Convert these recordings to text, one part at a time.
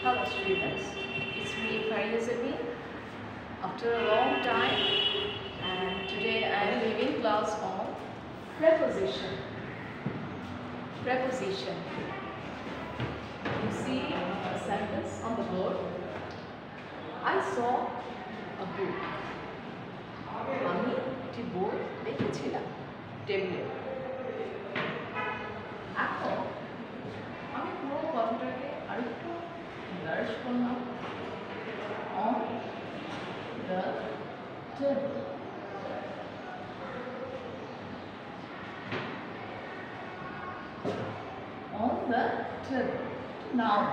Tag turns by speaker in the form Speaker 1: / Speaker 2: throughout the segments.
Speaker 1: Hello students, it's me Faryazabin after a long time, and today I am giving class on preposition. Preposition. You see a sentence on the board. I saw a book. আমি একটি বই দেখেছিলাম টেবিলে। এখন আমি পুরো কথাটাকে আরেকটু enlarge করলাম। On the table. On the table. Noun.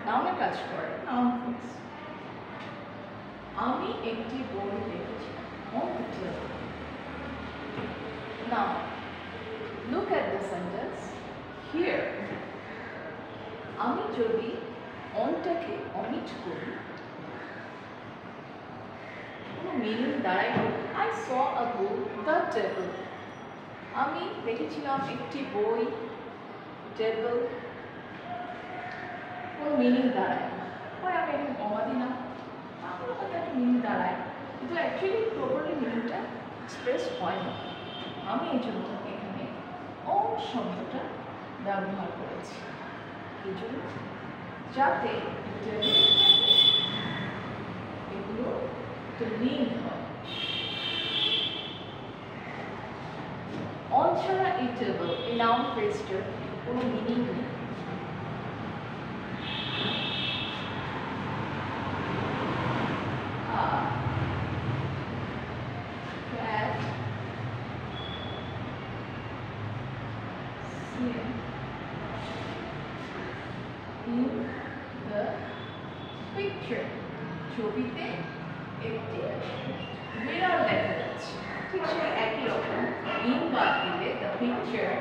Speaker 1: Noun-এ কাজ করে। Noun phrase. আমি একটি বই দেখেছিলাম। On the table. Now, look at the sentence. Here, আমি যদি অনটাকে অমিট করি, কোনো মিনিং দাঁড়ায় না। I saw a book, the table. আমি দেখেছিলাম একটি বই, টেবিল, কোনো মিনিং দাঁড়ায় না। হয় আমি এখানে কমা দিলাম, তাহলে হয়তো একটা মিনিং দাঁড়ায়, কিন্তু অ্যাকচুয়ালি প্রপারলি মিনিংটা এক্সপ্রেস হয় না। আমি এই জন্য এখানে অন শব্দটা ব্যবহার করেছি, এই জন্য যাতে এগুলো একটা লিঙ্ক হয়। অন ছাড়া এই টেবিল, এই নাউন ফ্রেজটার কোনো মিনিং নেই। In the picture, ছবিতে একটি বিড়াল দেখা যাচ্ছে। ঠিক সেই একই রকম ইন বাদ দিলে the picture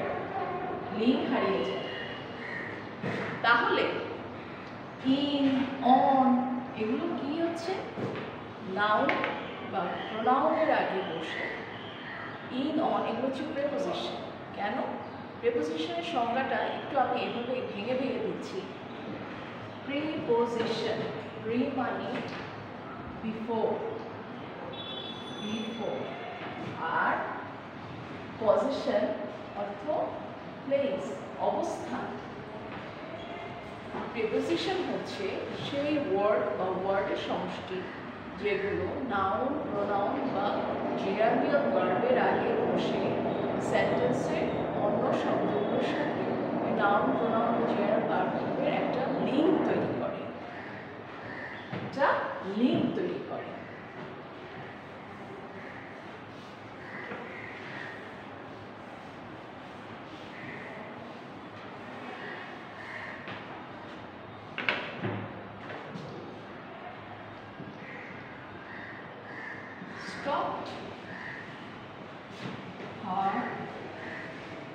Speaker 1: লিঙ্ক হারিয়ে যায়। তাহলে ইন, অন এগুলো কি হচ্ছে? নাউন বা প্রোনাউনের আগে বসে ইন, অন এগুলো হচ্ছে প্রেপোজিশন। কেন? প্রেপোজিশনের সংজ্ঞাটা একটু আমি এভাবে ভেঙে ভেঙে দিচ্ছি। প্রিপোজিশন, প্রি মানে বিফোর, বিফোর, আর পজিশন অর্থ প্লেস, অবস্থান। প্রিপোজিশন হচ্ছে সেই ওয়ার্ড বা ওয়ার্ডের সমষ্টি যেগুলো নাউন, প্রোনাউন বা জেরান্ডিয়াল ভার্বের আগে বসে সেন্টেন্সের অন্য শব্দগুলোর সাথে নাউন, প্রোনাউন বা জেরান্ডিয়াল ভার্বের একটা লিঙ্ক তৈরি করে, একটা লিঙ্ক তৈরি করে। Stopped, her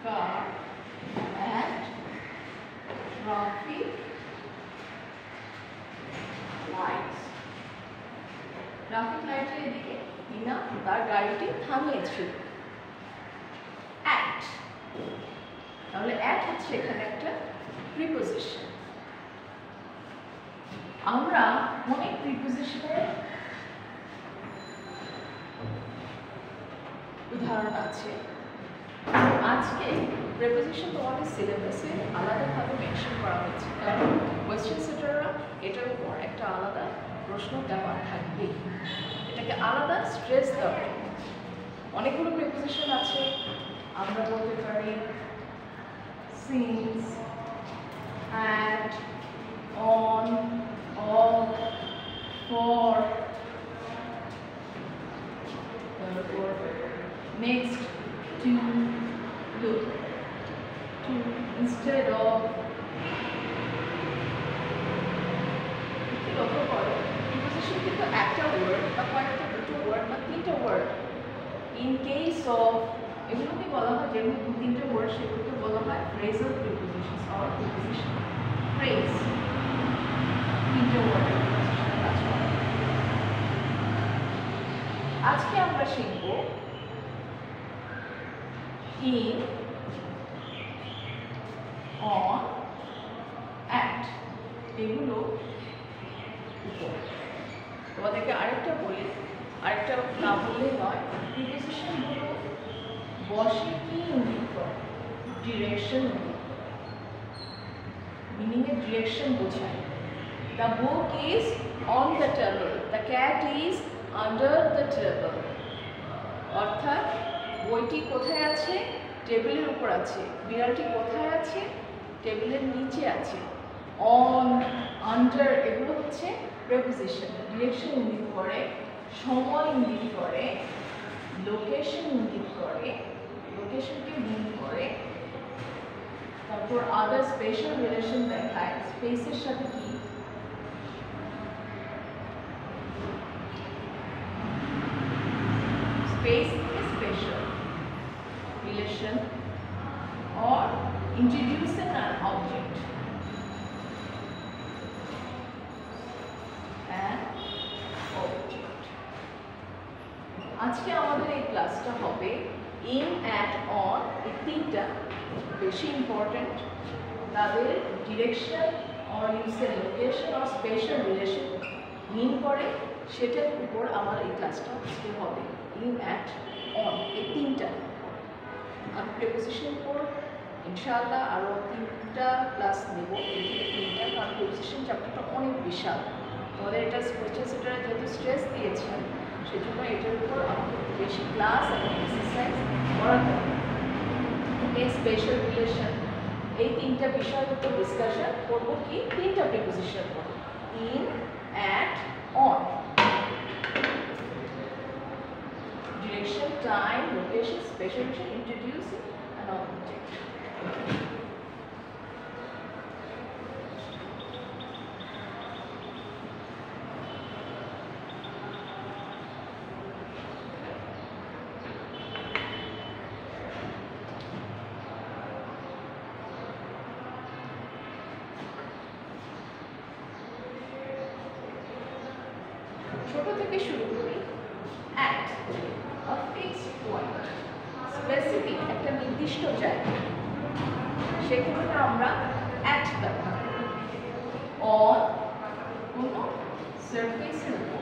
Speaker 1: car at traffic lights. Traffic লাইটের এদিকে ইনা তার গাড়িটি থামিয়েছিল। অ্যাট, তাহলে অ্যাট হচ্ছে এখানে একটা প্রিপোজিশন। আমরা অনেক প্রিপোজিশনের উদাহরণ আছে। আজকে প্রিপোজিশন তোমাদের সিলেবাসে আলাদাভাবে মেনশন করা হয়েছে, কারণ কোয়েশ্চেন সেটাররা এটার উপর একটা আলাদা প্রশ্ন দেওয়া থাকবে, এটাকে আলাদা স্ট্রেস দেওয়া। অনেকগুলো প্রিপোজিশন আছে, আমরা বলতে পারি since, at, on, of, for, তারপর next, to, look, to, instead of। একটু লক্ষ্য করো, প্রিপোজিশন কিন্তু একটা ওয়ার্ড বা কয়েকটা, দুটো ওয়ার্ড বা তিনটা ওয়ার্ড। ইন কেস অফ এগুলোকে বলা হয়, যেগুলো দু তিনটে ওয়ার্ড সেগুলোকে বলা হয় phrasal preposition or preposition phrase. তিনটে ওয়ার্ডের প্রিপোজিশন কাজ করে। আজকে আমরা শিখব in, on, at। এগুলো উপর। তোমাদেরকে আরেকটা বলি, আরেকটা না বললেই নয়, প্রিপোজিশনগুলো বসে কি ইঙ্গিত করে? ডিরেকশন ইঙ্গিত করে, মিনিংয়ের ডিরেকশন বোঝায়। The book is on the table, the cat is under the table. অর্থাৎ বইটি কোথায় আছে? টেবিলের উপর আছে। বিড়ালটি কোথায় আছে? টেবিলের নিচে আছে। অন, আন্ডার এগুলো হচ্ছে প্রিপোজিশন, ডিরেকশন ইঙ্গিত করে, সময় ইঙ্গিত করে, লোকেশন ইঙ্গিত করে, লোকেশনকে মিন করে। তারপর আদার স্পেশাল রিলেশন দেখায়। স্পেসের সাথে কি? Space is special relation or introducing an object আজকে আমাদের এই ক্লাসটা হবে ইন, অ্যাট, অন, এই তিনটা বেশি ইম্পর্টেন্ট। তাদের direction or use location or special relation mean করে, সেটার উপর আমার এই ক্লাসটা আজকে হবে। ইন, অ্যাট, অন এই তিনটা। আমি প্রিপোজিশনের উপর ইনশাআল্লাহ আরও 3টা ক্লাস নেব, এই থেকে 3টা, কারণ প্রিপোজিশন চ্যাপ্টারটা অনেক বিশাল। তোমাদের এটা কোয়েশ্চেন সেন্টারে যেহেতু স্ট্রেস দিয়েছেন, সেজন্য এটার উপর আমাকে বেশি ক্লাস এবং এক্সারসাইজ করাতে হবে। এই স্পেশাল রিলেশন, এই তিনটা বিষয়ের উপর ডিসকাশন করব। কি? তিনটা প্রিপোজিশন করব, in, at, on. Direction, time, location, special relation, introducing an object. ছোট থেকে শুরু করি। At a fixed point, specific একটা নির্দিষ্ট জায়গা, সেক্ষেত্রে আমরা at ব্যবহার করি। on কোনো সারফেসের উপর,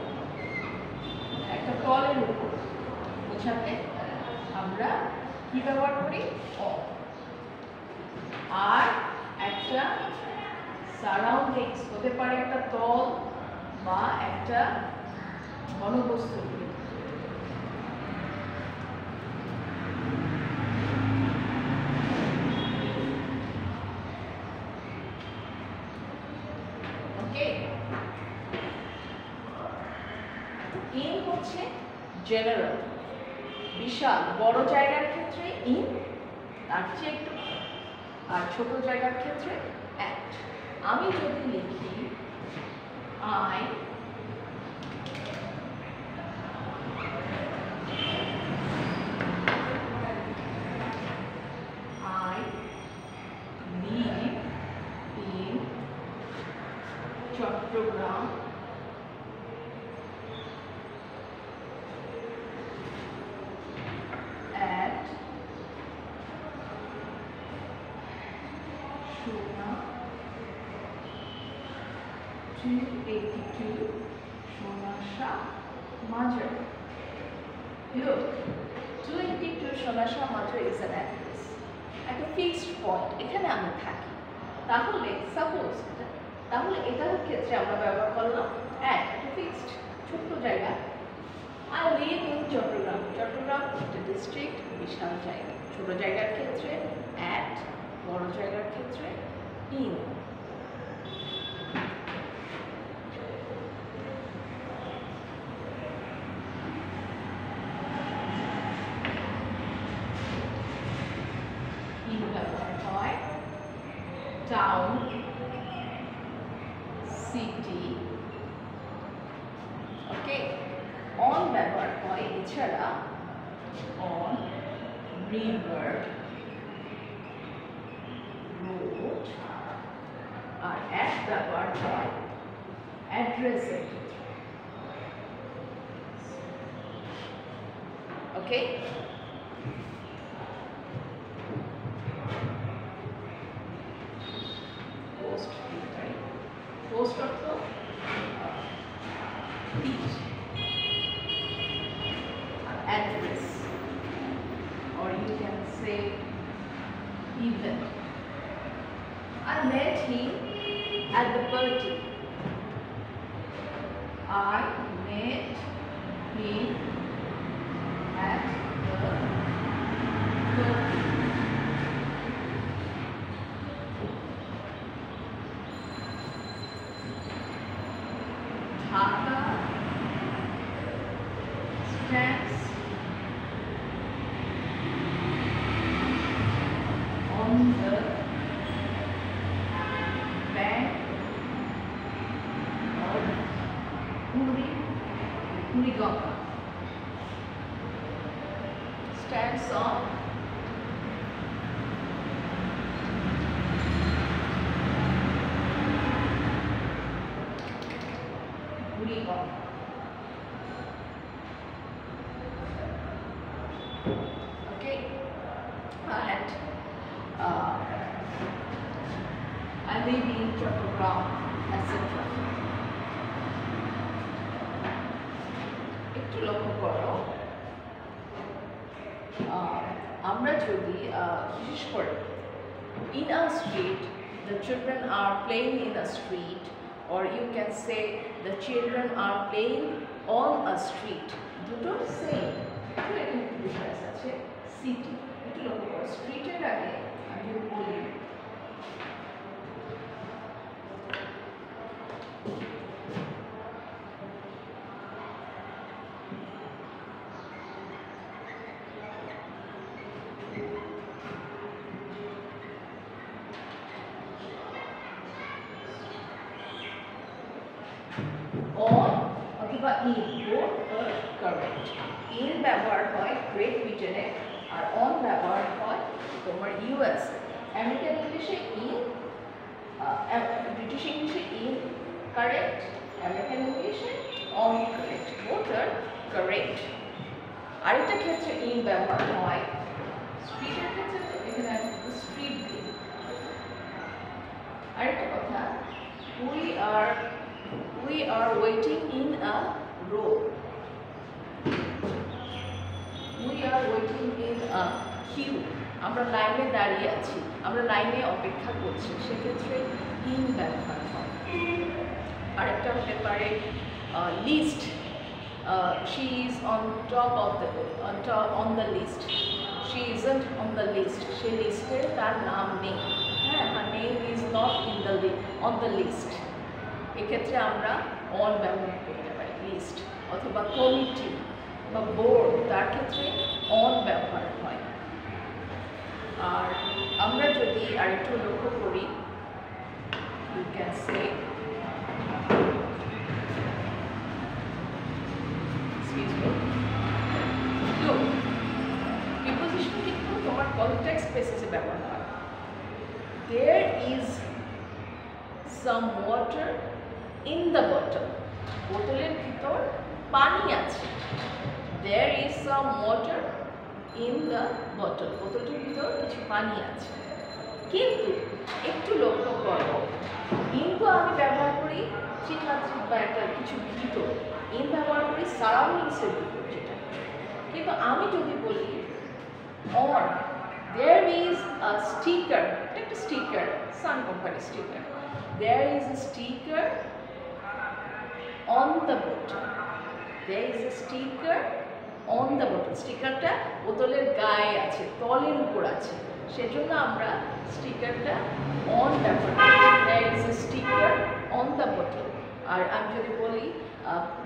Speaker 1: একটা তলের উপর বোঝাতে আমরা কি ব্যবহার করি? on। আর একটা সারাউন্ডিংস হতে পারে একটা তল বা একটা ঘনবস্তু। ইন হচ্ছে জেনারেল, বিশাল বড় জায়গার ক্ষেত্রে ইন, তার চেয়ে একটু, আর ছোট জায়গার ক্ষেত্রে অ্যাট। আমি যদি লিখি I live in Chittagong, at 282 Sonasha Mazar. Look, 282 Sonasha Mazar is an address, একটা ফিক্সড পয়েন্ট, এখানে আমি থাকি। তাহলে সাপোজ, তাহলে এটার ক্ষেত্রে আমরা ব্যবহার করলাম at, একটা ফিক্সড ছোট্ট জায়গা। I live in Chittagong, Chittagong একটা ডিস্ট্রিক্ট, বিশাল জায়গা। ছোট জায়গার ক্ষেত্রে at, বড় জায়গার ক্ষেত্রে in। in ব্যবহার হয় টাউন, সিটি। ওকে, অন ব্যবহার হয় এছাড়া অন, রিভার, রোড। আর অ্যাট ব্যবহার হয় অ্যাড্রেসের ক্ষেত্রে। ওকে, পোস্ট পোস্ট অর্থ address, or you can say event. I met him at the party. I met him at the party. Dhaka stands on the bank of Buriganga. Stands on Buriganga. Okay, and I live in Chattogram, etc. একটু লক্ষ্য করো, আমরা যদি বিশেষ করে in a street, the children are playing in a street, or you can say the children are playing on a street. দুটো same, একটু এখানে ডিফারেন্স আছে। সিটি একটু লক্ষ্য করো, স্ট্রিটের আগে আমি যদি বলি on অথবা in, both are correct. in ব্যবহার হয় গ্রেট ব্রিটেনে, আর on ব্যবহার হয় তোমার ইউএস। আমেরিকান ইংলিশে in, ব্রিটিশ ইংলিশে in correct, আমেরিকান ইংলিশে on correct, both are correct. আরেকটা ক্ষেত্রে in ব্যবহার হয় স্ট্রিটের ক্ষেত্রে, তো এখানে আছে স্ট্রিট দিয়ে। আরেকটা কথা, we are waiting in a row. We are waiting in a queue. আমরা লাইনে দাঁড়িয়ে আছি, আমরা লাইনে অপেক্ষা করছি, সেক্ষেত্রে in ব্যবহার হয়। আরেকটা হতে পারে list, she is on the list, she isn't on the list, সে লিস্টে তার নাম নেই, হ্যাঁ, her name is not on the list। এক্ষেত্রে আমরা on ব্যবহার করতে পারি, লিস্ট অথবা কমিটি বা বোর্ড, তার ক্ষেত্রে on ব্যবহার হয়। আর আমরা যদি আরেকটু লক্ষ্য করি, you can say look, preposition কিন্তু তোমার কনটেক্সট বেসিসে ব্যবহার হয়। There is some water in the bottle, বোতলের ভিতর পানি আছে। There is some water in the bottle, বোতলটির ভিতর কিছু পানি আছে। কিন্তু একটু লক্ষ্য করো, কিন্তু আমি ব্যবহার করি চিত্রাত্মক বা একটা কিছু ভিতর, in ব্যবহার করি সারাউন্ডিংসের ভিতর যেটা। কিন্তু আমি যদি বলি on, there is a sticker, এটা একটা sticker, sun company sticker, there is a sticker on the bottle, there is a sticker on the bottle, স্টিকারটা বোতলের গায়ে আছে, তলের উপর আছে, সেজন্য আমরা স্টিকারটা on ব্যবহার করি, there is a sticker on the bottle। আর আমি যদি বলি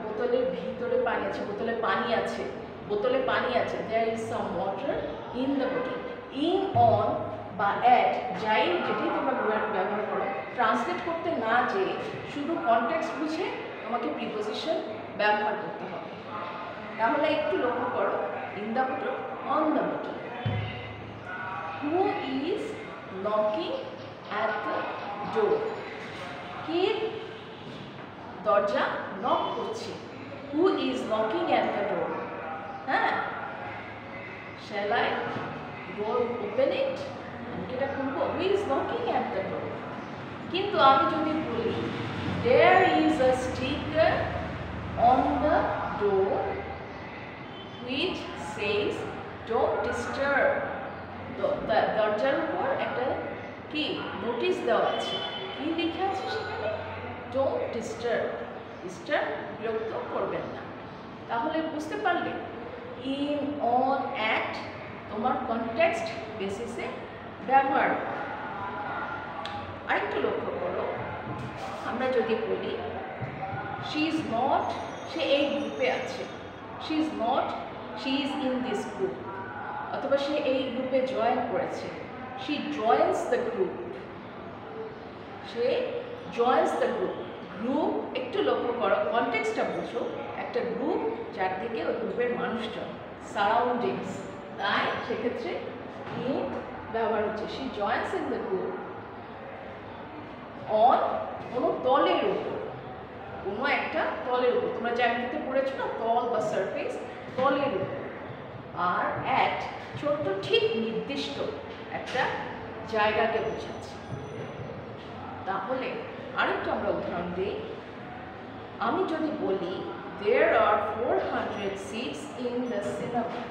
Speaker 1: বোতলের ভিতরে পানি আছে, বোতলে পানি আছে, বোতলে পানি আছে, there is some water in the bottle। in, on বা at, যাই যেটি তোমরা ব্যবহার করো, ট্রান্সলেট করতে না যেয়ে শুধু কনটেক্সট বুঝে তোমাকে প্রিপোজিশন ব্যবহার করতে হবে। তাহলে একটু লক্ষ্য করো, in the bottle, on the bottle। who is knocking at the door, কে দরজা নক করছে, who is knocking at the door, হ্যাঁ, shall I go open it, আমি কি এটা খুলবো, who is knocking at the door। কিন্তু আমি যদি বলি ডোন্ট ডিস্টার্ব, ডিস্টার্ব বিরক্ত করবেন না। তাহলে বুঝতে পারলে ইন, অন, অ্যাট তোমার কনটেক্সট বেসিসে ব্যবহার। আরেকটু লক্ষ্য করো, আমরা যদি বলি শি ইজ নট, সে এই গ্রুপে আছে, she is not, she is in this group, অথবা সে এই গ্রুপে জয়েন করেছে, she joins the group, say joins the group. Group একটু লক্ষ্য করো, কনটেক্সটটা বুঝো, একটা গ্রুপ যার থেকে ওই গ্রুপের মানুষজন, সারাউন্ডিংস, তাই সেক্ষেত্রে ইন ব্যবহার হচ্ছে। She joins in the group. On কোনো তলের উপর, কোনো একটা তলের উপর, তোমরা জ্যামিতিতে পড়েছো না, তল বা সারফেস, তলের উপর। আর অ্যাট ছোট্ট ঠিক নির্দিষ্ট একটা জায়গাকে বোঝাচ্ছে। তাহলে আরেকটু আমরা উদাহরণ দিই, আমি যদি বলি there are 400 seats in the cinema,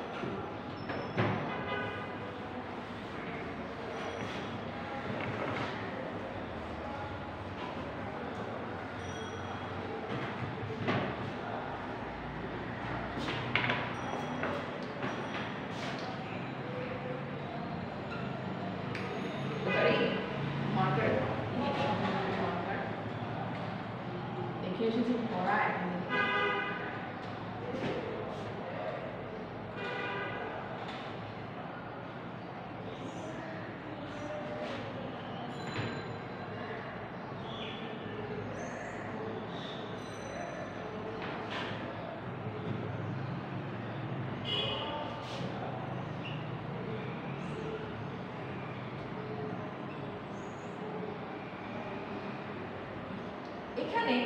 Speaker 1: এখানে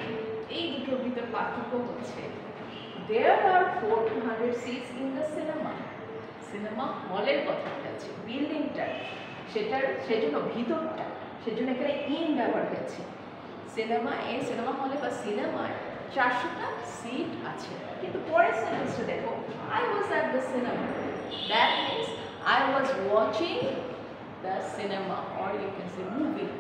Speaker 1: এই দুটোর ভিতর পার্থক্য হচ্ছে there are 400 seats in the cinema, cinema হলের কথা বলছে, বিল্ডিংটা সেটার, সেজন্য ভিতরটা, সেজন্য এখানে ইন ব্যবহার হয়েছে। সিনেমা হলে বা সিনেমায় 400টা সিট আছে, কিন্তু পরের সেন্টেন্সটা দেখো, I was at the cinema, that means I was watching the cinema or you can say movie,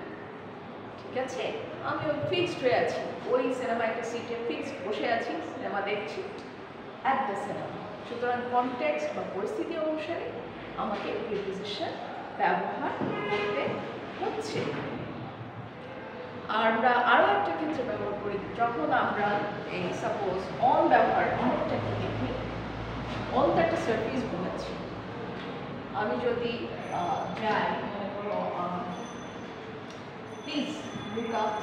Speaker 1: ঠিক আছে? আমি ওই ফিক্সড হয়ে আছি, ওই সিনেমা একটা সিটে ফিক্সড বসে আছি, সিনেমা দেখছি, অ্যাট দ্য সিনেমা। সুতরাং কনটেক্সট বা পরিস্থিতি অনুসারে আমাকে প্রিপোজিশন ব্যবহার করতে হচ্ছে। আর আমরা আরও একটা ক্ষেত্রে ব্যবহার করি, যখন আমরা এই সাপোজ অন ব্যবহার, অনেকটা দেখি, অন তো একটা সার্ভিস বোঝাচ্ছি। আমি যদি যাই, মনে করো please look up,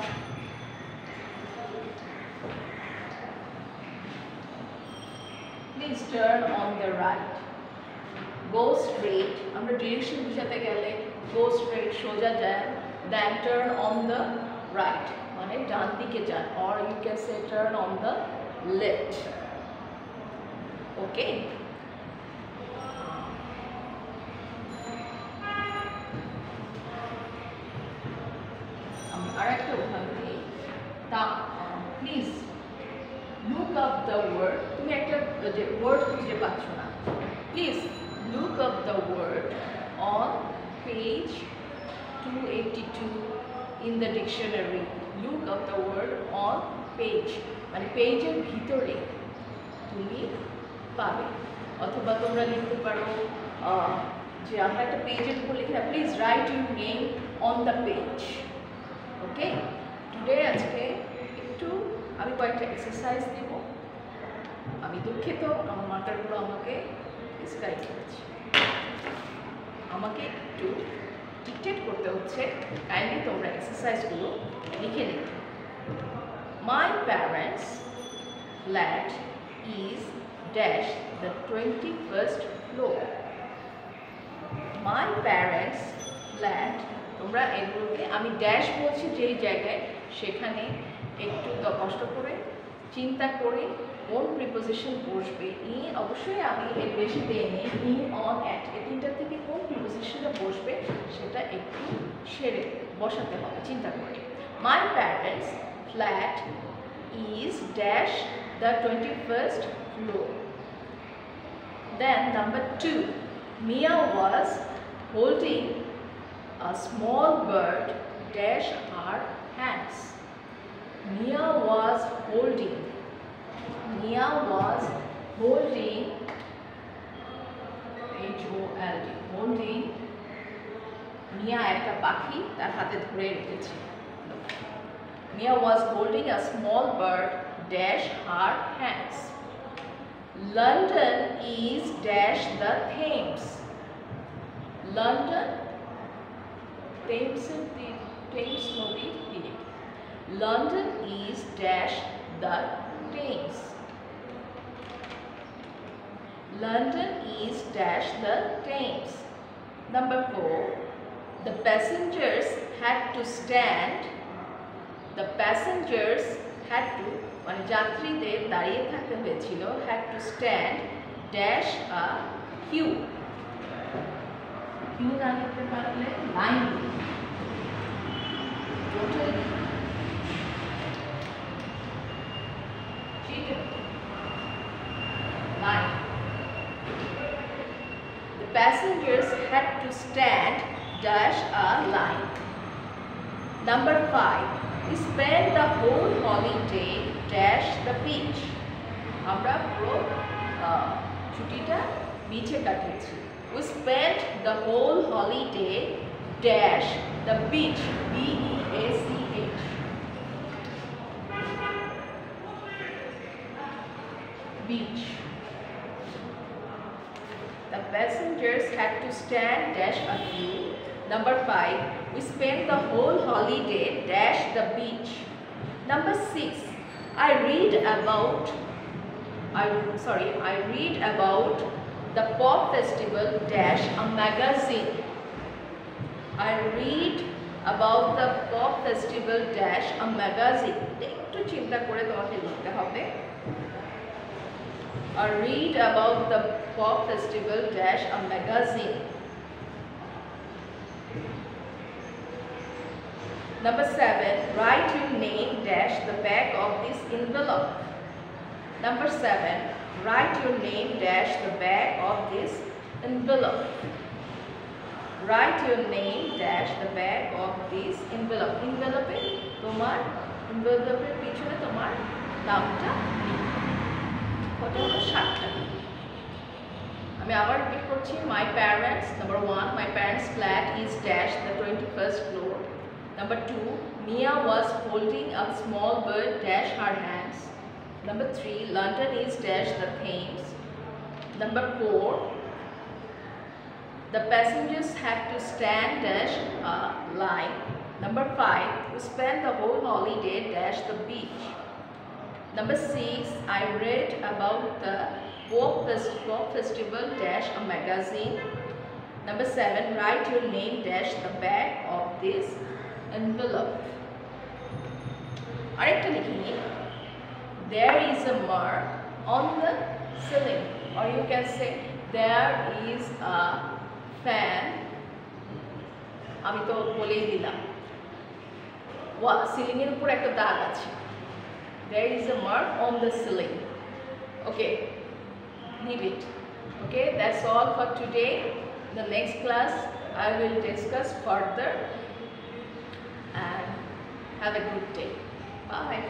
Speaker 1: please turn on the right, go straight, আমরা ডিরেকশন বুঝাতে গেলে go straight সোজা যান, then turn on the right মানে ডান দিকে যান, or you can say turn on the left, okay? আরেকটা উদাহরণ দিই, তা please look up the word, তুমি একটা যে ওয়ার্ড খুঁজে পাচ্ছ না, please look up the word on page 282 in the dictionary, look up the word on page মানে পেজের ভিতরে তুমি পাবে। অথবা তোমরা লিখতে পারো যে আমরা একটা পেজের উপর লিখে, please write your name on the page, okay? Today আজকে একটু আমি কয়েকটা এক্সারসাইজ দেব। আমি দুঃখিত, আমার মার্কারগুলো আমাকে ডিসক্রাইব করেছে, আমাকে একটু ডিকটেট করতে হচ্ছে, কাইন্ডলি তোমরা এক্সারসাইজগুলো লিখে নিবে। My parents flat is dash the 21st floor. My parents flat, তোমরা এগুলোকে, আমি ড্যাশ বলছি যেই জায়গায়, সেখানে একটু কষ্ট করে চিন্তা করে কোন প্রিপোজিশন বসবে, অবশ্যই আমি এর বেশি দেইনি, ইন, অন, অ্যাট, এই তিনটার থেকে কোন প্রিপোজিশনটা বসবে সেটা একটু সেরে বসাতে হবে চিন্তা করে। My parents flat is dash the 21st floor. Then number 2, Mia was holding a small bird dash her hands. Mia was holding. Mia was holding. H-O-L-D. Holding. Mia একটা পাখি তার হাতে ধরে রেখেছে। Mia was holding a small bird dash her hands. London is dash the Thames. London Thames নদীর তীরে। London is dash the Thames. London is dash the Thames. Number 4. The passengers had to stand. The passengers had to মানে যাত্রীদের দাঁড়িয়ে থাকতে হয়েছিল had to stand dash a queue. queue না লিখতে পারলে line total line. The passengers had to stand dash a line. Number 5. We spent the whole holiday dash the beach. আমরা পুরো ছুটিটা বিচে কাটিয়েছি। We spent the whole holiday dash the beach. B-E-A-C-H. Beach. The passengers had to stand dash a queue. Number 5. We spent the whole holiday dash the beach. Number 6. I read about the pop festival dash a magazine. I read about the pop festival dash a magazine. একটু চিন্তা করে তোমাকে লিখতে হবে। I read about the pop festival dash a magazine. Number 7. Write your name dash the back of this envelope. Number 7. Write your name dash the back of this envelope. Write your name dash the back of this envelope. Envelope তোমার envelope এর পিছনে তোমার নামটা লিখো। কত হলো 7টা। আমি আবার রিপিট করছি। My parents. Number 1. My parents' flat is dash the 21st floor. Number 2. Mia was holding a small bird dash her hands. Number 3. London is dash the Thames. Number 4. The passengers had to stand dash a line. Number 5. We spent the whole holiday dash the beach. Number 6. I read about the pop festival dash a magazine. Number 7. Write your name dash the back of this envelope. আরেকটা লিখে নিই। There is a mark on the ceiling, or you can say there is a fan. আমি তো বলেই দিলাম ceiling এর উপর একটা দাগ আছে। There is a mark on the ceiling. Okay, leave it. Okay, that's all for today. In the next class I will discuss further, and have a good day. Bye.